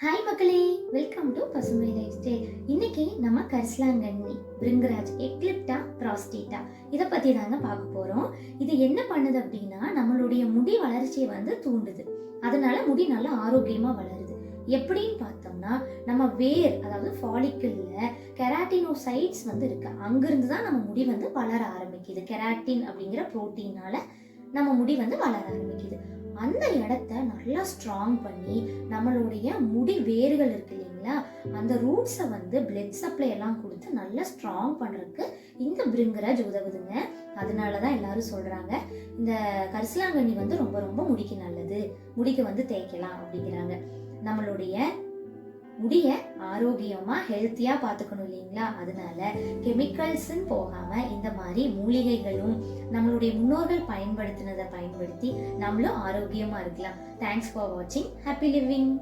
Hi மக்களே, welcome to பசுமை life style. இன்னைக்கு நம்ம கரிசலாங்கண்ணி, பிரிங்கராஜ், எக்லிப்டா ப்ராஸ்டேட்டா இதை பற்றி தாங்க பார்க்க போகிறோம். இது என்ன பண்ணுது அப்படின்னா நம்மளுடைய முடி வளர்ச்சியை தூண்டுது. அதனால முடி நல்லா ஆரோக்கியமாக வளருது. எப்படின்னு பார்த்தோம்னா நம்ம வேர், அதாவது ஃபாலிக்கிள்ல கெராட்டினோசைட்ஸ் இருக்கு. அங்கிருந்து தான் நம்ம முடி வளர ஆரம்பிக்குது. கெராட்டின் அப்படிங்கிற புரோட்டீனால நம்ம முடி வளர ஆரம்பிக்குது. அந்த இடத்த நல்லா ஸ்ட்ராங் பண்ணி நம்மளுடைய முடி வேர்கள் இருக்கு இல்லைங்களா, அந்த ரூட்ஸை பிளட் சப்ளை எல்லாம் கொடுத்து நல்லா ஸ்ட்ராங் பண்றதுக்கு இந்த பிரிங்கராஜ் உதவுதுங்க. அதனாலதான் எல்லாரும் சொல்றாங்க இந்த கரிசலாங்கண்ணி ரொம்ப ரொம்ப முடிக்கு நல்லது, முடிக்கு தேய்க்கலாம் அப்படிங்கிறாங்க. நம்மளுடைய முடிய ஆரோக்கியமா ஹெல்த்தியா பாத்துக்கணும் இல்லைங்களா, அதனால கெமிக்கல்ஸ்ன்னு போகாம இந்த மாதிரி மூலிகைகளும் நம்மளுடைய முன்னோர்கள் பயன்படுத்தினதை பயன்படுத்தி நம்மளும் ஆரோக்கியமா இருக்கலாம். தேங்க்ஸ் ஃபார் வாட்சிங். Happy living.